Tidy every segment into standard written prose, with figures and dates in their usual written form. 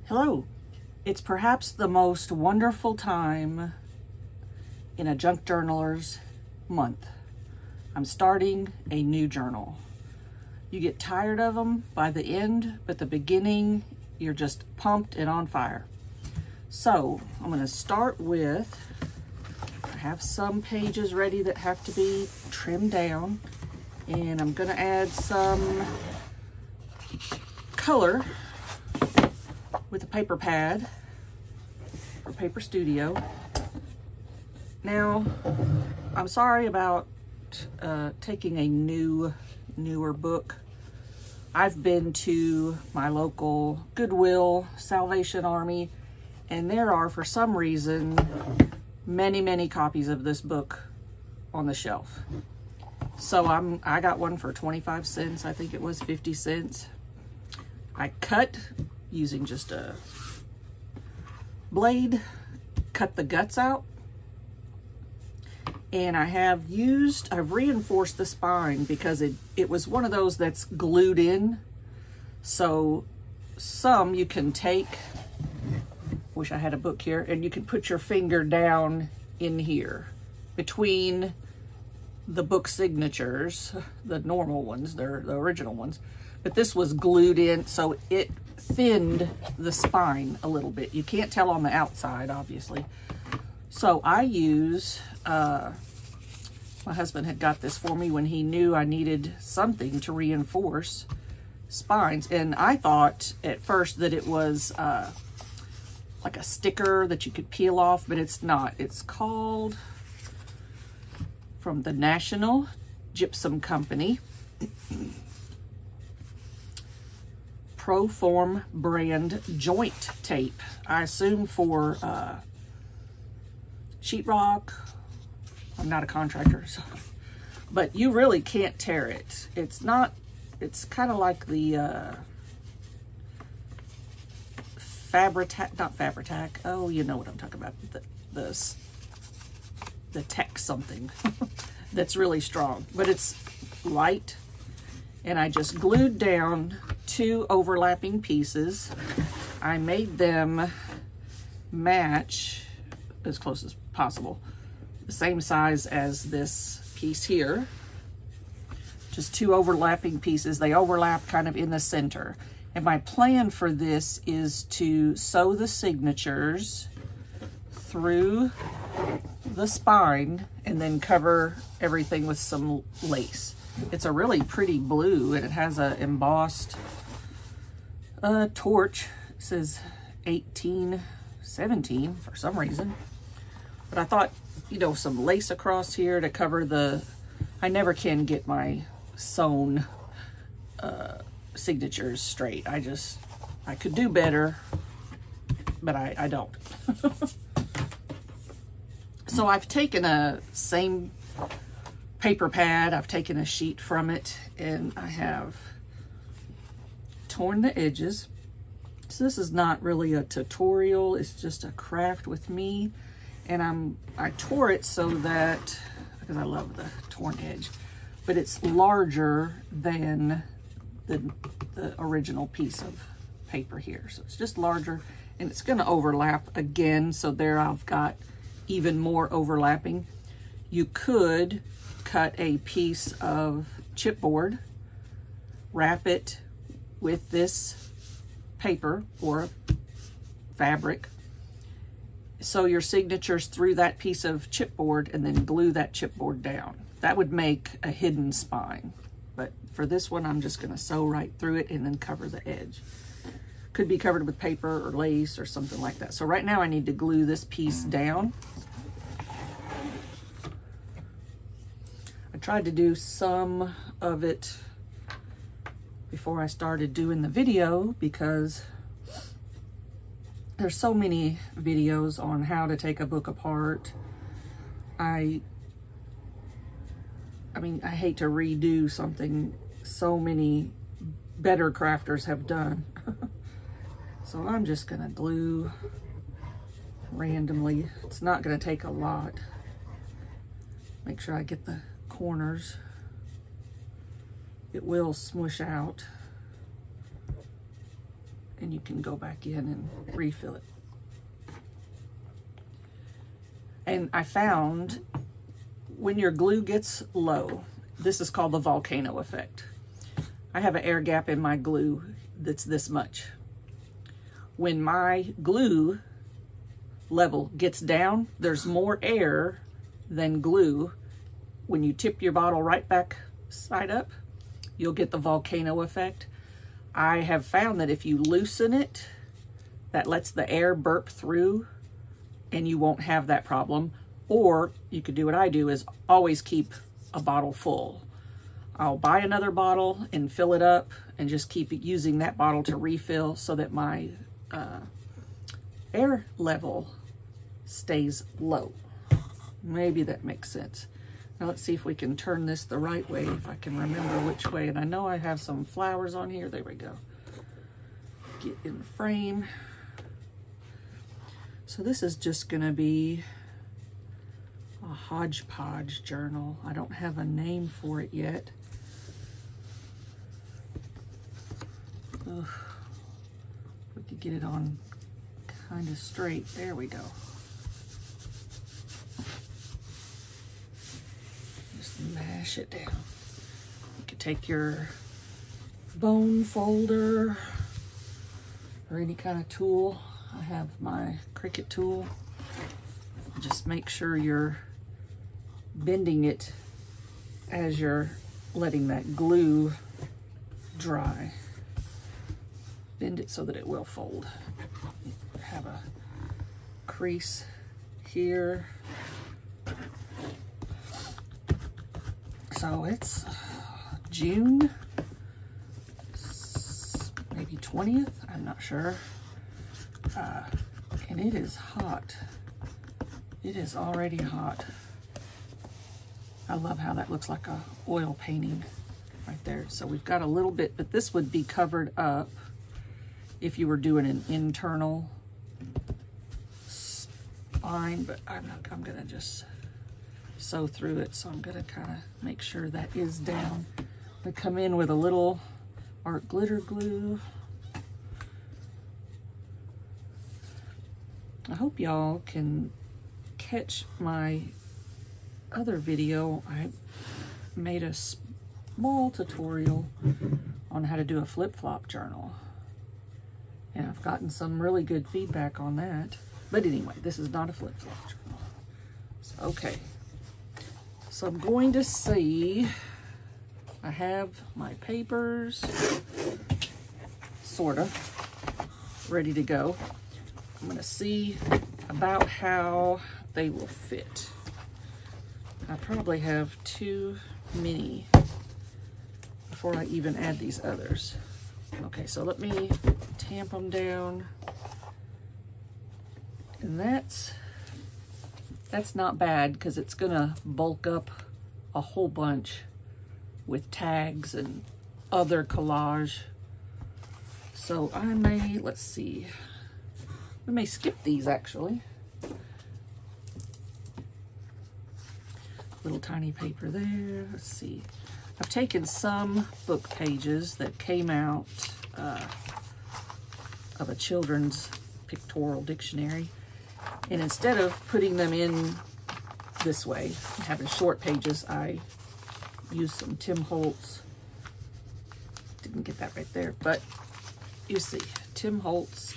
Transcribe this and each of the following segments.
Hello. It's perhaps the most wonderful time in a junk journaler's month. I'm starting a new journal. You get tired of them by the end, but the beginning, you're just pumped and on fire. So I'm going to start with, I have some pages ready that have to be trimmed down, and I'm going to add some color with a paper pad for Paper Studio. Now, I'm sorry about taking a newer book. I've been to my local Goodwill, Salvation Army, and there are, for some reason, many copies of this book on the shelf. So I got one for 25 cents. I think it was 50 cents. I cut using just a blade, cut the guts out, and I've reinforced the spine because it was one of those that's glued in. So some you can take, wish I had a book here, and you can put your finger down in here between the book signatures, the normal ones, they're the original ones, but this was glued in, so it thinned the spine a little bit. You can't tell on the outside, obviously. So I use, my husband had got this for me when he knew I needed something to reinforce spines, and I thought at first that it was like a sticker that you could peel off, but it's not. It's called, from the National Gypsum Company, Proform brand joint tape. I assume for sheetrock. I'm not a contractor, so, but you really can't tear it. It's kind of like the Fabri-Tac, oh, you know what I'm talking about, the tech something that's really strong, but it's light. And I just glued down 2 overlapping pieces. I made them match as close as possible, the same size as this piece here. Just 2 overlapping pieces. They overlap kind of in the center. And my plan for this is to sew the signatures through the spine and then cover everything with some lace. It's a really pretty blue, and it has a embossed torch. It says 1817 for some reason. But I thought, you know, some lace across here to cover I never can get my sewn signatures straight. I could do better, but I don't. So I've taken a same paper pad, I've taken a sheet from it, and I have torn the edges. So this is not really a tutorial, it's just a craft with me. And I tore it so that, because I love the torn edge, but it's larger than the original piece of paper here. So it's just larger, and it's gonna overlap again. So there I've got even more overlapping. You could cut a piece of chipboard, wrap it with this paper or fabric, sew your signatures through that piece of chipboard, and then glue that chipboard down. That would make a hidden spine. But for this one, I'm just gonna sew right through it and then cover the edge. Could be covered with paper or lace or something like that. So right now I need to glue this piece down. I tried to do some of it before I started doing the video because there's so many videos on how to take a book apart. I mean, I hate to redo something so many better crafters have done. So I'm just gonna glue randomly. It's not gonna take a lot. Make sure I get the corners. It will smush out. and you can go back in and refill it. And I found when your glue gets low, this is called the volcano effect. I have an air gap in my glue that's this much. When my glue level gets down, there's more air than glue. When you tip your bottle right back side up, you'll get the volcano effect. I have found that if you loosen it, that lets the air burp through and you won't have that problem. Or you could do what I do, is always keep a bottle full. I'll buy another bottle and fill it up and just keep using that bottle to refill so that my air level stays low. Maybe that makes sense. Now let's see if we can turn this the right way, if I can remember which way. And I know I have some flowers on here. There we go. Get in the frame. So this is just gonna be a hodgepodge journal. I don't have a name for it yet. Ugh. We could get it on kind of straight. There we go. Just mash it down. You could take your bone folder or any kind of tool. I have my Cricut tool. Just make sure you're bending it as you're letting that glue dry. Bend it so that it will fold. Have a crease here. So it's June, maybe 20th, I'm not sure. And it is hot. It is already hot. I love how that looks like a oil painting right there. So we've got a little bit, but this would be covered up if you were doing an internal spine, but I'm gonna just sew through it. So I'm gonna kind of make sure that is down. I'm gonna come in with a little art glitter glue. I hope y'all can catch my other video. I made a small tutorial on how to do a flip-flop journal, and I've gotten some really good feedback on that. But anyway, this is not a flip-flop journal. So, okay, so I'm going to see, I have my papers sort of ready to go. I'm going to see about how they will fit. I probably have too many before I even add these others. Okay, so let me tamp them down. And that's not bad because it's gonna bulk up a whole bunch with tags and other collage. So I may, let's see, we may skip these actually. Little tiny paper there. Let's see. I've taken some book pages that came out of a children's pictorial dictionary, and instead of putting them in this way, having short pages, I used some Tim Holtz. Didn't get that right there, but you see, Tim Holtz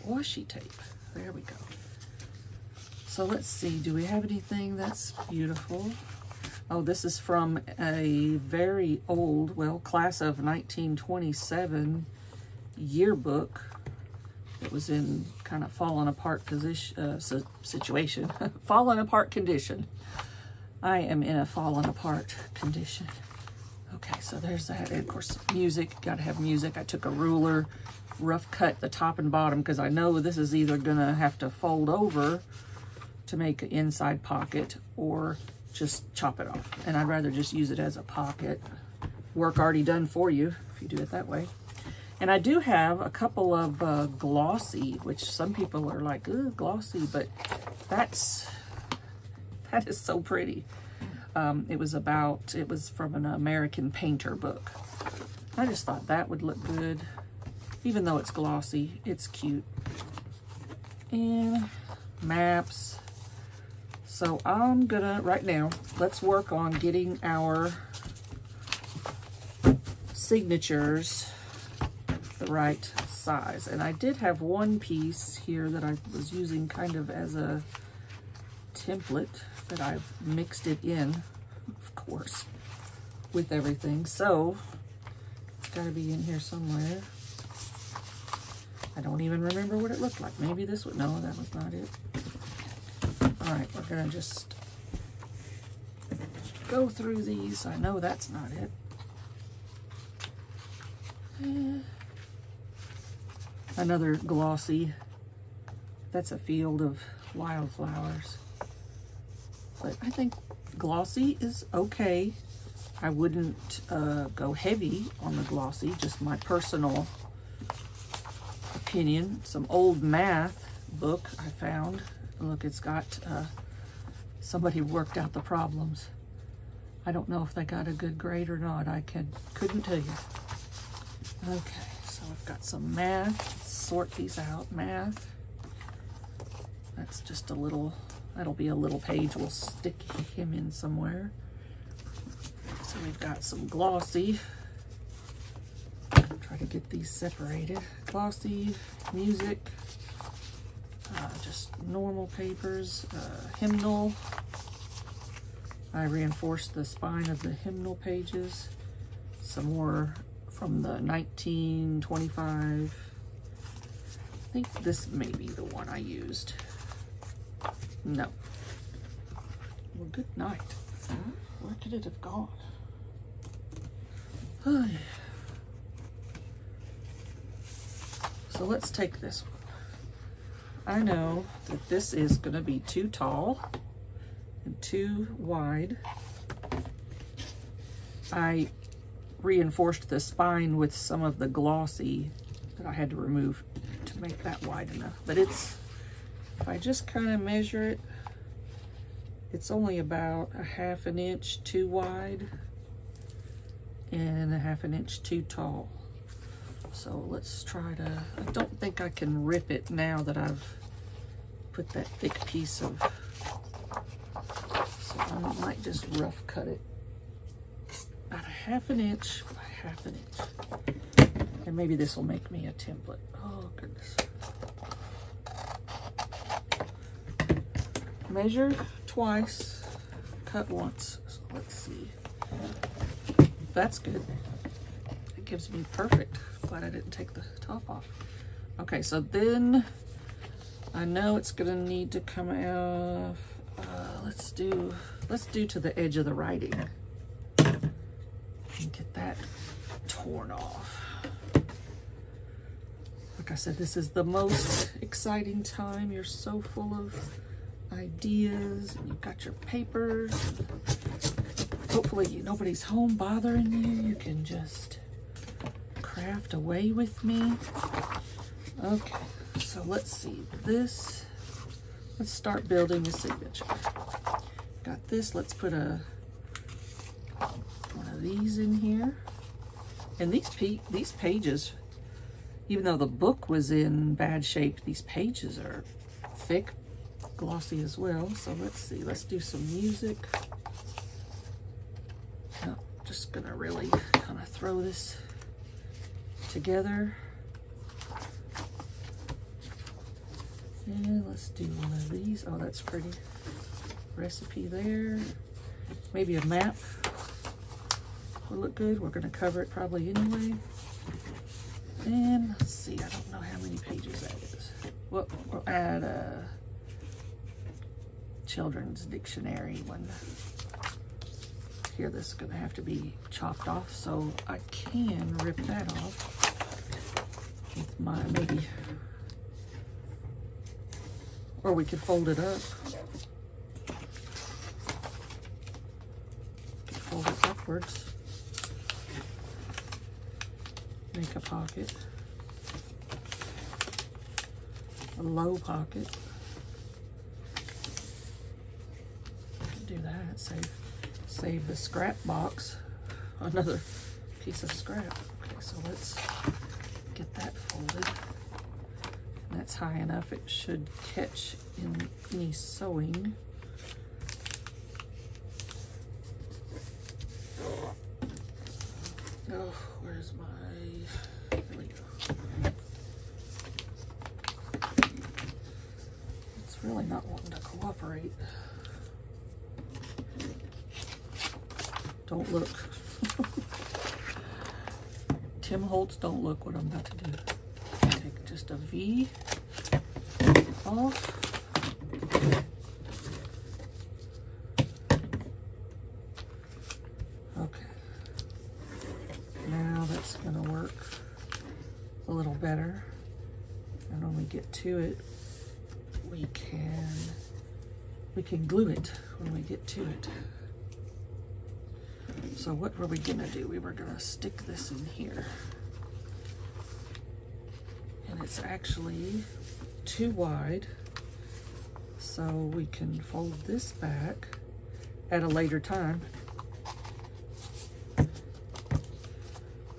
washi tape. There we go. So let's see, do we have anything that's beautiful? Oh, this is from a very old, well, class of 1927 yearbook. It was in kind of fallen apart situation, fallen apart condition. I am in a fallen apart condition. Okay, so there's that. And of course, music, gotta have music. I took a ruler, rough cut the top and bottom because I know this is either gonna have to fold over to make an inside pocket or just chop it off. And I'd rather just use it as a pocket. Work already done for you if you do it that way. And I do have a couple of glossy, which some people are like, ooh, glossy, but that is so pretty. It was from an American painter book. I just thought that would look good. Even though it's glossy, it's cute. And maps. So I'm gonna, right now, let's work on getting our signatures the right size. And I did have one piece here that I was using kind of as a template, but I've mixed it in, of course, with everything. So it's gotta be in here somewhere. I don't even remember what it looked like. Maybe this one, no, that was not it. All right, we're gonna just go through these. I know that's not it. Another glossy. That's a field of wildflowers. But I think glossy is okay. I wouldn't go heavy on the glossy, just my personal opinion. Some old math book I found. Look, it's got, somebody worked out the problems. I don't know if they got a good grade or not. I couldn't tell you. Okay, so I've got some math. Let's sort these out. Math. That's just a little, that'll be a little page. We'll stick him in somewhere. So we've got some glossy. Try to get these separated. Glossy, music. Just normal papers, hymnal. I reinforced the spine of the hymnal pages. Some more from the 1925. I think this may be the one I used. No. Well, good night. Where could it have gone? So let's take this one. I know that this is going to be too tall and too wide. I reinforced the spine with some of the glossy that I had to remove to make that wide enough. But it's, if I just kind of measure it, it's only about a ½ an inch too wide and a ½ an inch too tall. So let's try to, I don't think I can rip it now that I've put that thick piece of, so I might just rough cut it. About a ½ an inch by ½ an inch. And maybe this will make me a template. Oh goodness. Measure twice, cut once. So let's see. That's good. It gives me perfect. Glad I didn't take the top off. Okay, so then I know it's gonna need to come off. Let's do to the edge of the writing and get that torn off. Like I said, this is the most exciting time. You're so full of ideas and you've got your papers. Hopefully nobody's home bothering you. You can just craft away with me. Okay, so let's see this. Let's start building a signature. Got this. Let's put one of these in here. And these pages, even though the book was in bad shape, these pages are thick, glossy as well. So let's see. Let's do some music. No, just gonna really kind of throw this together. And let's do one of these. Oh, that's pretty. Recipe there. Maybe a map will look good. We're going to cover it probably anyway. And let's see. I don't know how many pages that is. We'll add a children's dictionary one. Here, this is going to have to be chopped off, so I can rip that off with my maybe. Or we could fold it up. Fold it upwards. Make a pocket. A low pocket. Do that. Save the scrap box. Another piece of scrap. Okay, so let's get that folded. And that's high enough, it should catch in any sewing. Oh, where's my, there we go. It's really not wanting to cooperate. Don't look. Tim Holtz, don't look what I'm about to do. Take just a V off. Okay. Now that's gonna work a little better. And when we get to it, we can glue it when we get to it. So what were we gonna do? We were gonna stick this in here. And it's actually too wide, so we can fold this back at a later time.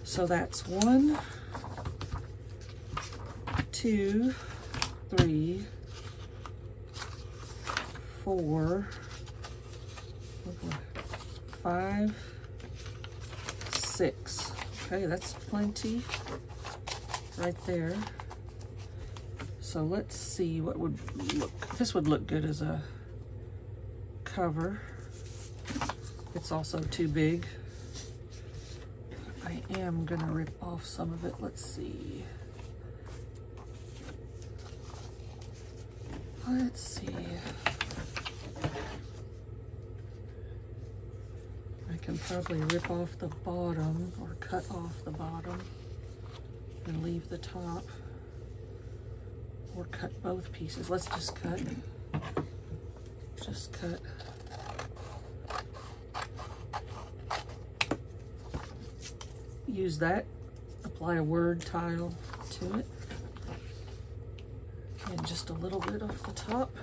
So that's 1, 2, 3, 4, 5, 6. Okay, that's plenty right there. So let's see what would look, this would look good as a cover. It's also too big. I am gonna rip off some of it. Let's see. Let's see. I can probably rip off the bottom or cut off the bottom and leave the top, or cut both pieces. Let's just cut. Just cut. Use that, apply a word tile to it, and just a little bit off the top.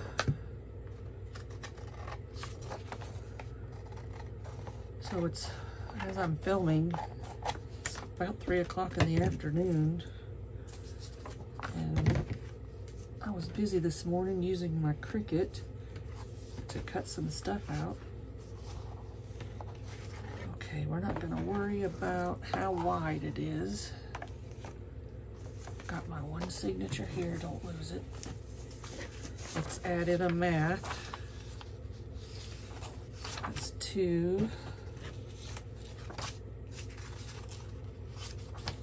So it's, as I'm filming, it's about 3 o'clock in the afternoon, and I was busy this morning using my Cricut to cut some stuff out. Okay, we're not gonna worry about how wide it is. Got my one signature here, don't lose it. Let's add in a math. That's 2,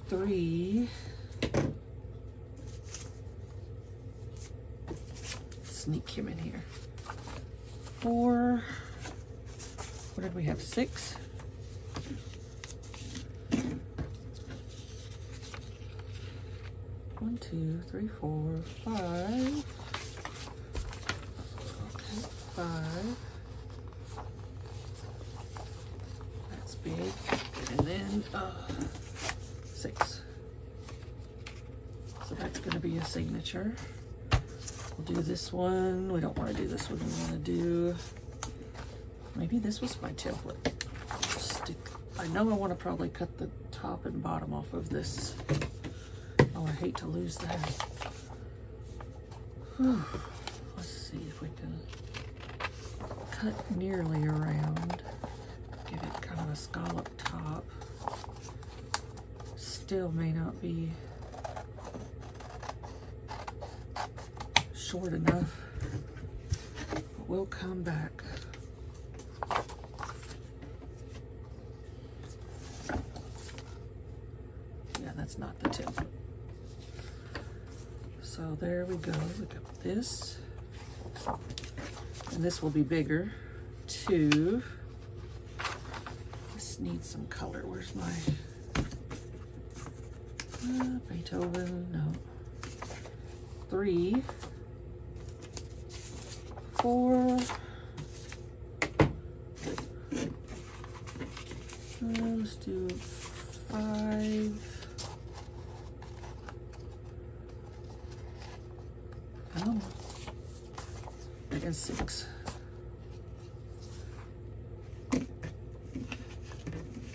3, sneak him in here. 4, what did we have, 6? 1, 2, 3, 4, 5. Okay, 5. That's big. And then 6. So that's going to be a signature. We'll do this one. We don't want to do this one. We want to do, maybe this was my template. I know I want to probably cut the top and bottom off of this. Oh, I hate to lose that. Whew. Let's see if we can cut nearly around. Give it kind of a scallop top. Still may not be short enough, but we'll come back. Yeah, that's not the template. So there we go. Look at this. And this will be bigger. 2. This needs some color. Where's my Beethoven? No. 3, 4. Let's do 5. Oh, I guess 6.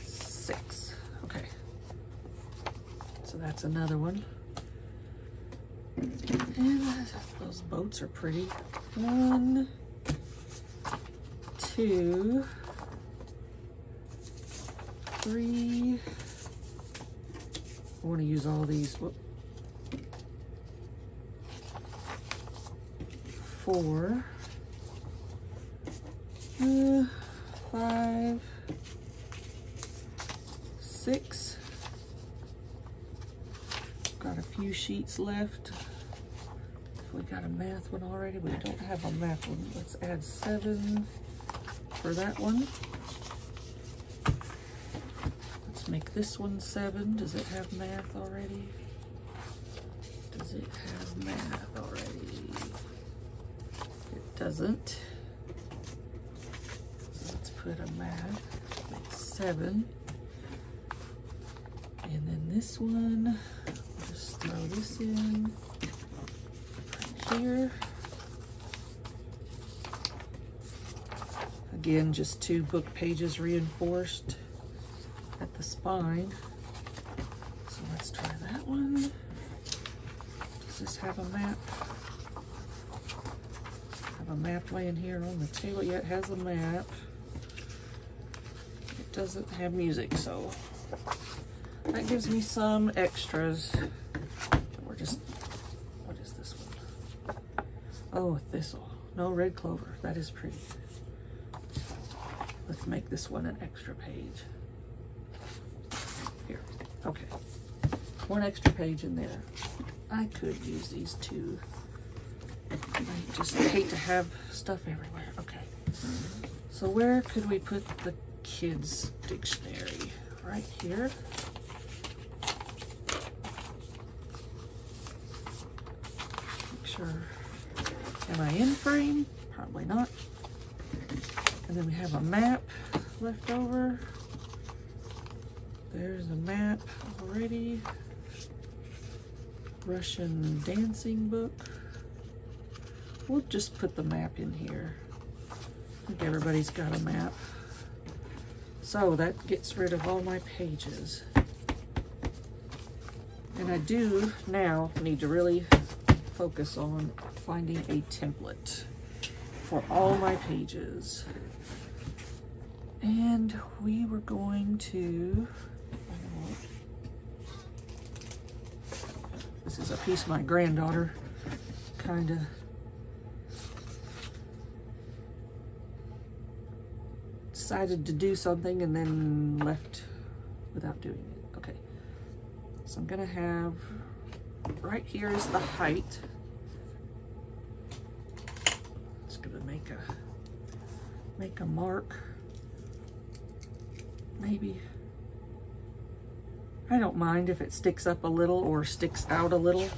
6. Okay. So that's another one. And those boats are pretty. 1, 2, 3. I want to use all these. Whoop. 4, 5, 6. Got a few sheets left. We got a math one already. We don't have a math one. Let's add 7 for that one. Let's make this one 7. Does it have math already? Does it have math already? It doesn't. So let's put a math. Make 7. And then this one, we'll just throw this in right here. Again, just 2 book pages reinforced at the spine. So let's try that one. Does this have a map? Have a map laying here on the table? Yeah, it has a map. It doesn't have music, so that gives me some extras. We're just, what is this one? Oh, a thistle. No, red clover. That is pretty. Let's make this one an extra page. Here, okay. 1 extra page in there. I could use these 2. I just hate to have stuff everywhere. Okay. So where could we put the kids' dictionary? Right here. Make sure. Am I in frame? Probably not. And then we have a map left over. There's a map already. Russian dancing book. We'll just put the map in here. I think everybody's got a map. So that gets rid of all my pages. And I do now need to really focus on finding a template for all my pages. And we were going to, this is a piece my granddaughter kind of decided to do something and then left without doing it. Okay, so I'm gonna have, right here is the height. Just gonna make a mark. Maybe, I don't mind if it sticks up a little or sticks out a little.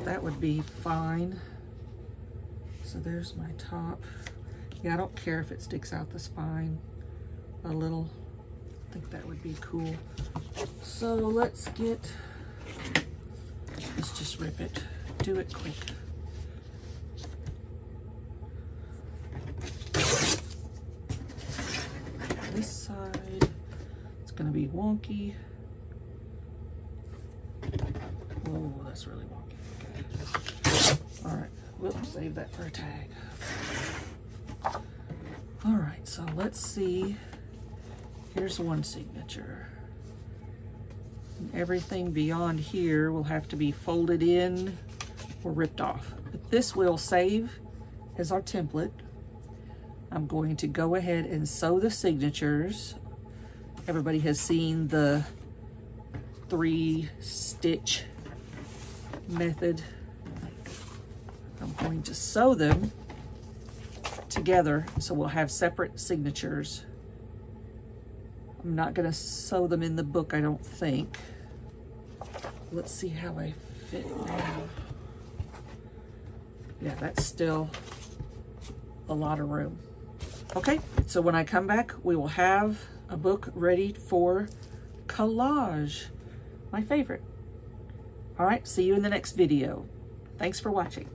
That would be fine. So there's my top. Yeah, I don't care if it sticks out the spine a little. I think that would be cool. So let's just rip it. Do it quick. This side, it's gonna be wonky. Whoa, that's really wonky. Okay. All right, we'll save that for a tag. All right, so let's see. Here's one signature. And everything beyond here will have to be folded in or ripped off. But this will save as our template. I'm going to go ahead and sew the signatures. Everybody has seen the 3-stitch method. I'm going to sew them together so we'll have separate signatures. I'm not going to sew them in the book, I don't think. Let's see how I fit now. Yeah, that's still a lot of room. Okay, so when I come back, we will have a book ready for collage, my favorite. All right, see you in the next video. Thanks for watching.